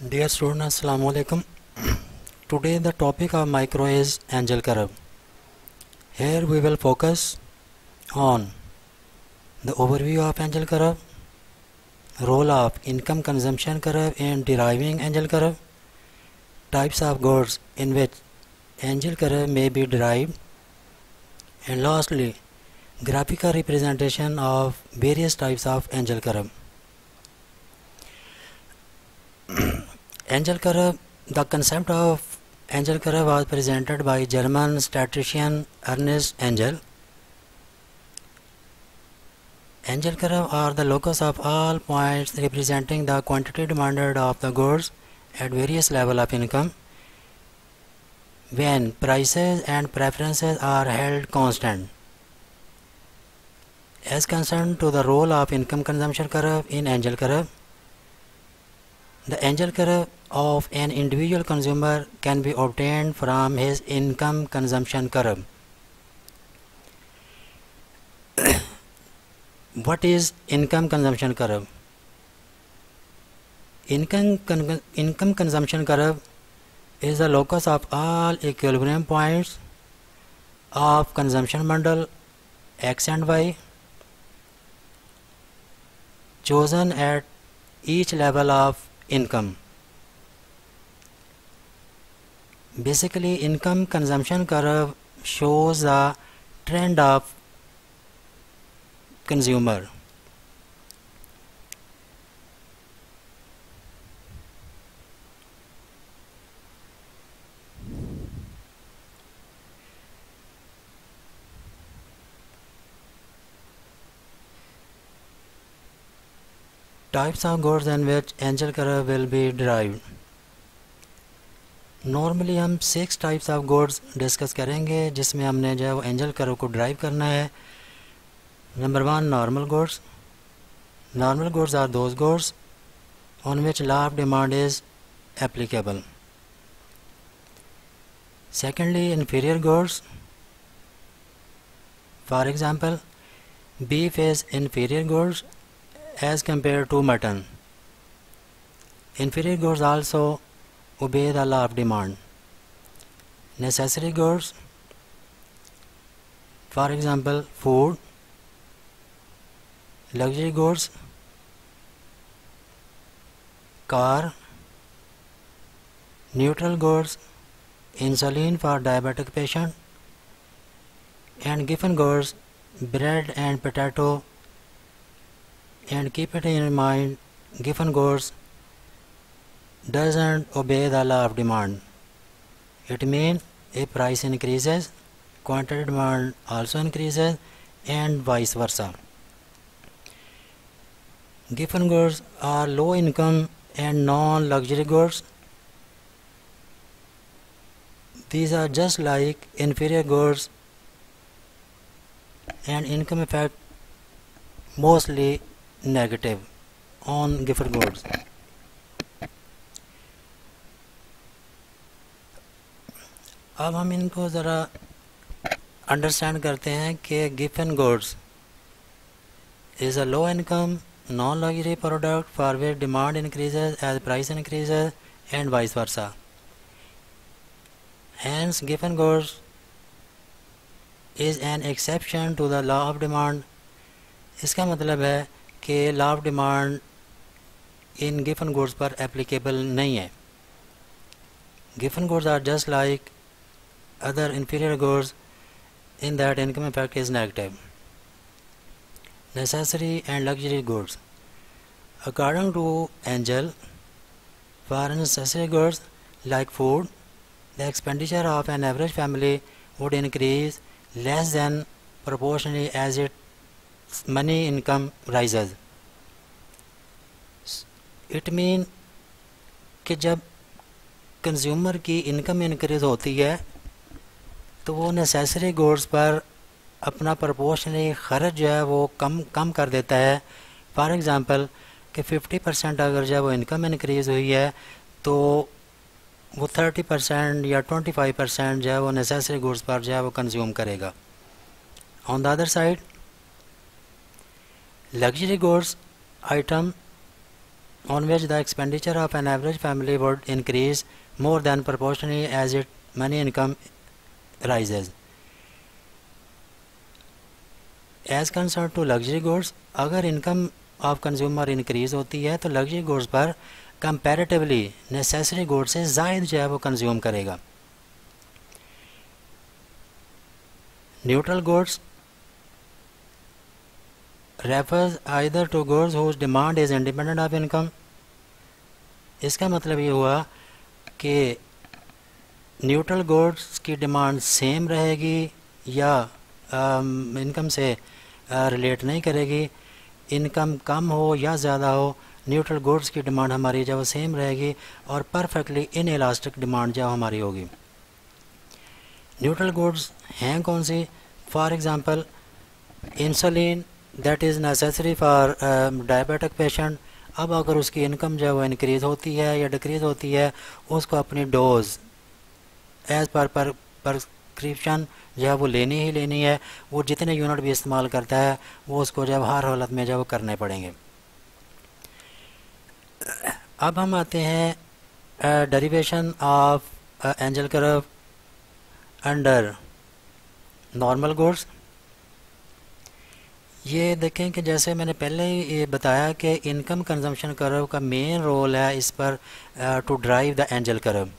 Dear students, Assalamu alaikum. Today the topic of micro is angel curve. Here we will focus on the overview of angel curve, role of income consumption curve in deriving angel curve, types of goods in which angel curve may be derived, and lastly graphical representation of various types of angel curve. Angel curve. The concept of angel curve was presented by German statistician Ernst Angel. Angel curve are the locus of all points representing the quantity demanded of the goods at various level of income when prices and preferences are held constant. As concerned to the role of income consumption curve in angel curve, the angel curve of an individual consumer can be obtained from his income consumption curve. What is income consumption curve? Income consumption curve is the locus of all equilibrium points of consumption bundle X and Y chosen at each level of income. Basically, income consumption curve shows the trend of consumer. Types of goods in which angel curve will be derived. Normally हम 6 types of goods discuss करेंगे जिसमें हमने जो है वो angel curve को drive करना है. Number 1, normal goods. Normal goods are those goods on which law of demand is applicable. Secondly, inferior goods. For example, beef is inferior goods as compared to mutton. Inferior goods also obey the law of demand. Necessary goods, for example, food. Luxury goods, car. Neutral goods, insulin for diabetic patient. And given goods, bread and potato. And keep it in mind, given goods doesn't obey the law of demand. It means if price increases, quantity demand also increases, and vice versa. Given goods are low income and non-luxury goods. These are just like inferior goods, and income effect mostly negative on given goods. अब हम इनको ज़रा understand करते हैं कि given goods is a low income non luxury product for which demand increases as price increases and vice versa. Hence, given goods is an exception to the law of demand. इसका मतलब है कि law of demand in given goods पर applicable नहीं है. Given goods are just like other inferior goods in that income effect is negative. Necessary and luxury goods. According to Angel, for necessary goods like food, the expenditure of an average family would increase less than proportionally as its money income rises. It means कि जब consumer की income increase होती है तो वो necessary goods पर अपना proportionally ख़र्च जो है वो कम कर देता है. फॉर एग्ज़ाम्पल कि 50% अगर जो है वो इनकम इंक्रीज़ हुई है तो वो 30% या 25% जो है वो नेसेसरी गुड्स पर जो है वो कंज्यूम करेगा. On the other side, luxury goods item on which the expenditure of an average family would increase more than proportionally as its money income rises. As concerned to luxury goods, अगर income of consumer increase होती है तो luxury goods पर comparatively necessary goods से ज़ायद जो है वो कंज्यूम करेगा. Neutral goods refers either to goods whose demand is independent of income. इसका मतलब ये हुआ कि न्यूट्रल गुड्स की डिमांड सेम रहेगी या इनकम से रिलेट नहीं करेगी. इनकम कम हो या ज़्यादा हो, न्यूट्रल गुड्स की डिमांड हमारी जो सेम रहेगी और परफेक्टली इन इलास्टिक डिमांड जो हमारी होगी. न्यूट्रल गुड्स हैं कौन सी? For example insulin that is necessary for diabetic patient. अब अगर उसकी इनकम जो है वो इंक्रीज़ होती है या डिक्रीज़ होती है, उसको अपनी डोज एज़ पर प्रिस्क्रिप्शन जो है वो लेनी ही लेनी है. वो जितने यूनिट भी इस्तेमाल करता है वो उसको जब हर हालत में जब करने पड़ेंगे. अब हम आते हैं derivation of Engel curve under normal goods. ये देखें कि जैसे मैंने पहले ही ये बताया कि इनकम कंजम्पशन कर्व का मेन रोल है इस पर to drive the Engel curve.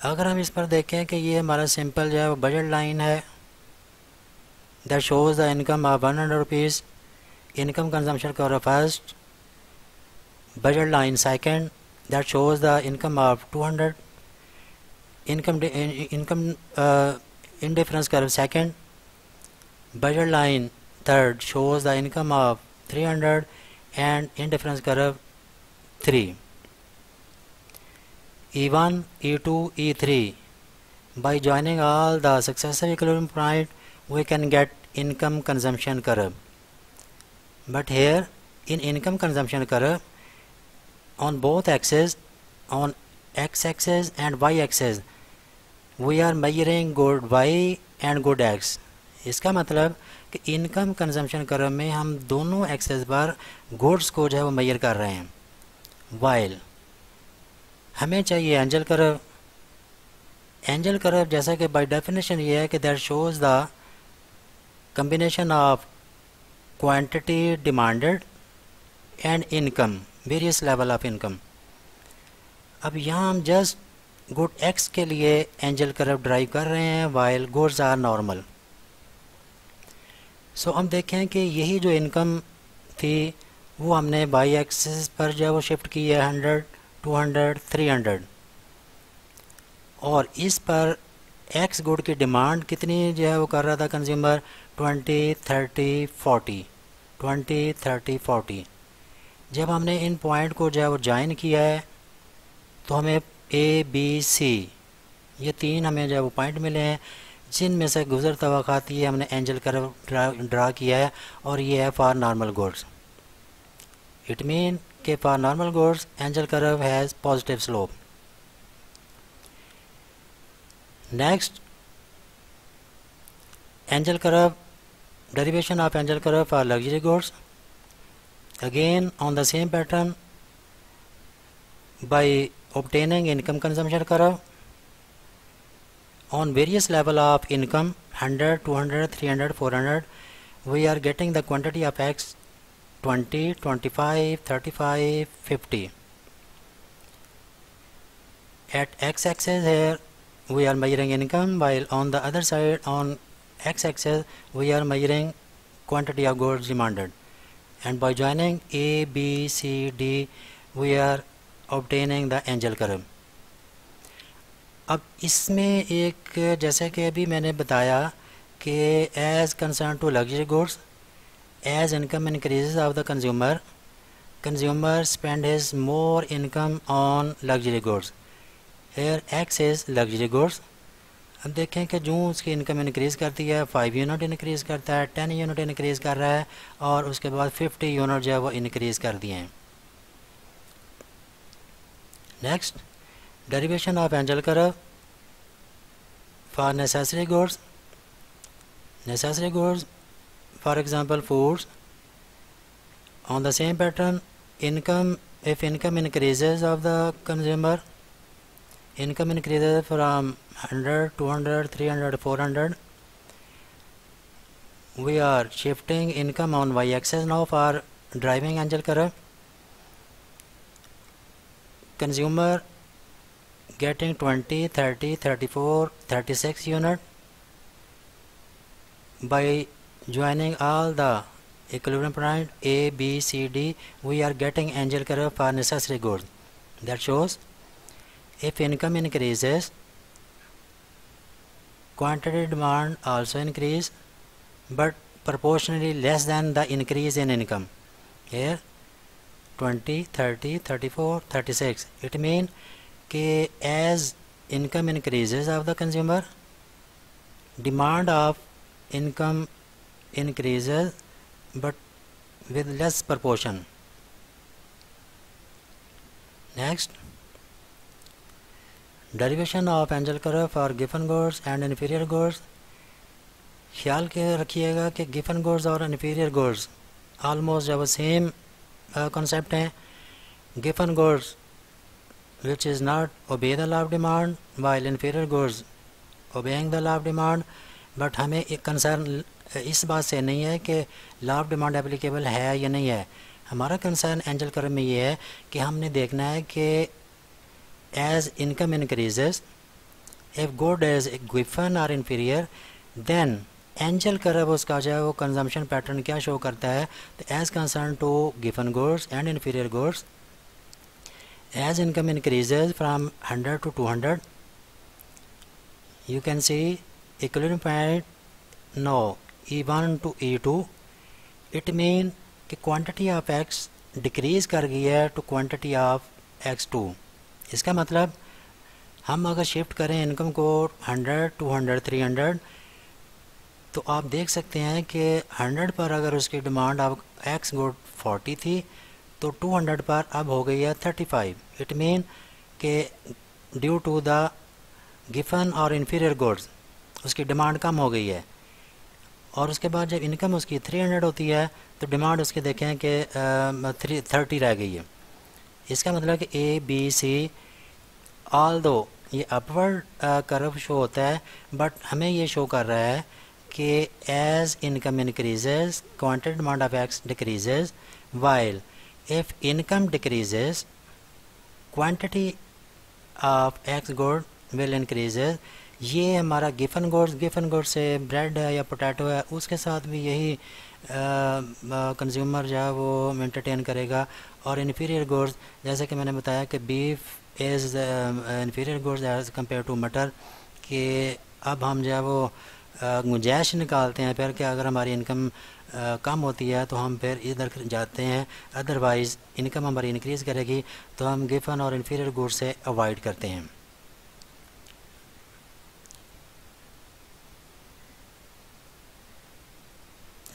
अगर हम इस पर देखें कि ये हमारा सिंपल जो है वो बजट लाइन है that shows the income of 100 rupees. Income consumption curve first, budget line second that shows the income of 200. Income indifference curve second, budget line third shows the income of 300 and indifference curve 3. E1, E2, E3. By joining all the successive equilibrium points, we can get income consumption curve. But here in income consumption curve, on both axes, on x-axis and y-axis, we are measuring good y and good x. इसका मतलब कि income consumption curve में हम दोनों access पर goods को जो है वो मेजर कर रहे हैं. वाइल हमें चाहिए एंजल कर्व. एंजल कर्व जैसा कि बाय डेफिनेशन ये है कि that shows the combination of quantity demanded and income, various level of income. अब यहाँ हम जस्ट गुड एक्स के लिए एंजल कर्व ड्राइव कर रहे हैं वाइल गुड्स आर नॉर्मल. सो हम देखें कि यही जो इनकम थी वो हमने बाई एक्सिस पर जो है वो शिफ्ट की है 100, 200, 300. और इस पर एक्स गुड की डिमांड कितनी जो है वो कर रहा था कंज्यूमर 20, 30, 40, 20, 30, 40. जब हमने इन पॉइंट को जो है वो ज्वाइन किया है तो हमें ए बी सी ये तीन हमें जो है वो पॉइंट मिले हैं जिनमें से गुजरता वक़्त ये हमने एंजल कर्व ड्रा किया है और ये है for normal goods. It mean कि for normal goods Engel curve has positive slope. Next Engel curve, derivation of Engel curve for luxury goods. Again on the same pattern by obtaining income consumption curve. On various level of income 100, 200, 300, 400, we are getting the quantity of X 20, 25, 35, 50. At x-axis here we are measuring income, while on the other side on x-axis we are measuring quantity of goods demanded, and by joining A, B, C, D we are obtaining the angel curve. अब इसमें एक जैसे कि अभी मैंने बताया कि as concern to luxury goods, as income increases of the consumer spend his more income on luxury goods. Here X is luxury goods. अब देखें कि जो उसकी इनकम इंक्रीज़ करती है 5 यूनिट इंक्रीज़ करता है, 10 यूनिट इंक्रीज़ कर रहा है और उसके बाद 50 यूनिट जो है वो इंक्रीज़ कर दिए हैं. Next derivation of Engel curve for necessary goods. Necessary goods for example foods. On the same pattern income if income increases of the consumer, income increases from 100, 200, 300, 400, we are shifting income on y-axis now for driving angel curve. Consumer getting 20, 30, 34, 36 unit. By joining all the equilibrium point A, B, C, D, we are getting angel curve for necessary goods. That shows if income increases, quantity demand also increase, but proportionally less than the increase in income. Here 20, 30, 34, 36. It means that as income increases of the consumer, demand of income increases but with less proportion. Next, derivation of angel curve for given goods and inferior goods. ख्याल के रखिएगा कि given goods और inferior goods almost जब same concept हैं. Given goods which is not obey the law of demand while inferior goods obeying the law of demand. But हमें एक concern इस बात से नहीं है कि लॉ ऑफ डिमांड एप्लीकेबल है या नहीं है. हमारा कंसर्न एंजल कर्व में ये है कि हमने देखना है कि as income increases, if good is given और इन्फीरियर, देन एंजल कर्व उसका जो है वो कंजम्पशन पैटर्न क्या शो करता है. तो as concern to given goods and inferior goods, as income increases from 100 to 200, you can see equilibrium point now E1 to E2. it mean कि quantity of X decrease कर गई है to quantity of X2. इसका मतलब हम अगर shift करें income को 100, 200, 300, तो आप देख सकते हैं कि 100 पर अगर उसकी डिमांड अब X गुड 40 थी तो 200 पर अब हो गई है 35. इट मीन के ड्यू टू द गिवन और इन्फीरियर गुड्स उसकी डिमांड कम हो गई है. और उसके बाद जब इनकम उसकी 300 होती है तो डिमांड उसकी देखें कि 30 रह गई है. इसका मतलब कि ए बी सी ऑल दो ये अपवर्ड कर्व शो होता है, बट हमें ये शो कर रहा है कि as income increases quantity demand of X decreases, while if income decreases quantity of x good will increases. ये हमारा गिवन गुड्स से ब्रेड है या पोटैटो है उसके साथ भी यही कंज्यूमर जो है वो मेंटेन करेगा. और इन्फीरियर गुड्स जैसे कि मैंने बताया कि beef is inferior goods as compare to matar, कि अब हम जो है वो गुंजाइश निकालते हैं फिर कि अगर हमारी इनकम कम होती है तो हम फिर इधर जाते हैं, अदरवाइज़ इनकम हमारी इंक्रीज़ करेगी तो हम गिवन और इन्फीरियर गुड्स से अवॉइड करते हैं.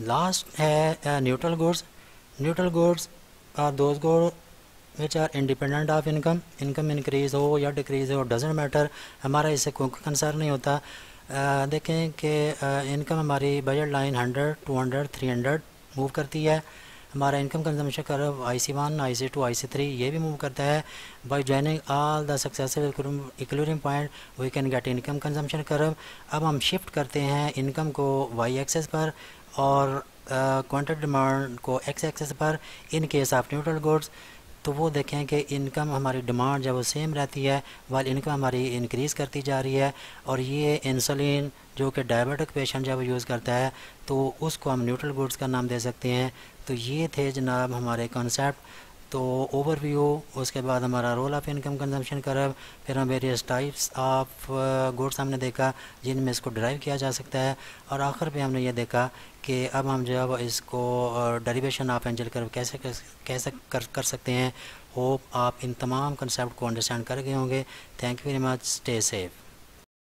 लास्ट है neutral goods. Neutral goods are those goods which are independent of income. Income increase हो या डिक्रीज़ हो डजेंट मैटर, हमारा इससे कोई कंसर्न नहीं होता. देखें कि इनकम हमारी बजट लाइन 100, 200, 300 मूव करती है. हमारा income consumption curve IC1, IC2, IC3 ये भी मूव करता है. By joining all the successive equilibrium point we can get income consumption curve. अब हम शिफ्ट करते हैं इनकम को y एक्सेस पर और क्वांटिटी डिमांड को x एक्सेस पर. In case of neutral goods तो वो देखें कि इनकम हमारी डिमांड जब वो सेम रहती है वाल इनकम हमारी इंक्रीज़ करती जा रही है. और ये इंसुलिन जो कि डायबिटिक पेशेंट जब यूज़ करता है तो उसको हम न्यूट्रल गुड्स का नाम दे सकते हैं. तो ये थे जनाब हमारे कॉन्सेप्ट. तो ओवरव्यू, उसके बाद हमारा role of income consumption curve, फिर हम वेरियस टाइप्स ऑफ गुड्स हमने देखा जिनमें इसको ड्राइव किया जा सकता है, और आखिर पे हमने ये देखा कि अब हम जो है वो इसको डेरिवेशन ऑफ एंजल कर्व कैसे कर सकते हैं. होप आप इन तमाम कंसेप्ट को अंडरस्टैंड कर गए होंगे. Thank you very much. Stay safe.